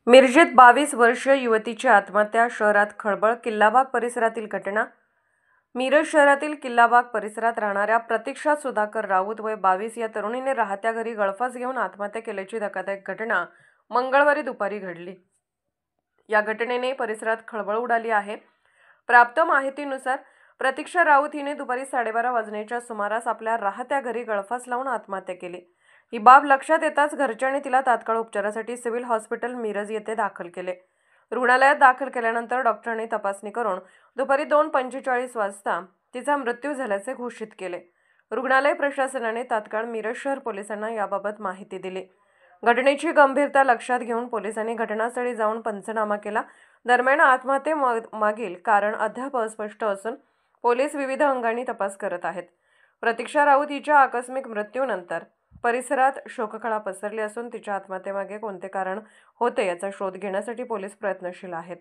मिरजेत 22 वर्षीय युवतीची आत्महत्या, शहरात खळबळ. किल्लाबाग परिसरातील घटना. मिरज शहरातील किल्लाबाग परिसरात राहणाऱ्या प्रतीक्षा सुधाकर राऊत वय 22 या तरुणीने राहत्या घरी गळफास घेऊन आत्महत्या केल्याची धक्कादायक घटना मंगळवारी दुपारी घडली. या घटनेने परिसरात खळबळ उडाली आहे. प्राप्त माहितीनुसार प्रतीक्षा राऊत हिने दुपारी 12:30 वाजण्याच्या सुमारास आपल्या राहत्या घरी गळफास लावून आत्महत्या केली. ही बाब लक्षात येताच घरच्यांनी तिला तात्काळ उपचारासाठी सिव्हिल हॉस्पिटल मिरज येथे दाखल केले. रुग्णालयात दाखल केल्यानंतर डॉक्टरांनी तपासणी करून दुपारी 2:45 वाजता तिचा मृत्यू झाल्याचे घोषित केले. रुग्णालय प्रशासनाने तात्काळ मिरज शहर पोलिसांना याबाबत माहिती दिली. घटनेची गंभीरता लक्षात घेऊन पोलिसांनी घटनास्थळी जाऊन पंचनामा केला. दरम्यान आत्महत्येमागील कारण अद्याप अस्पष्ट असून पोलीस विविध अंगांनी तपास करत आहेत. प्रतीक्षा राऊत हिच्या आकस्मिक मृत्यूनंतर परिसरात शोककळा पसरली असून तिच्या आत्महत्येमागे कोणते कारण होते याचा शोध घेण्यासाठी पोलीस प्रयत्नशील आहेत.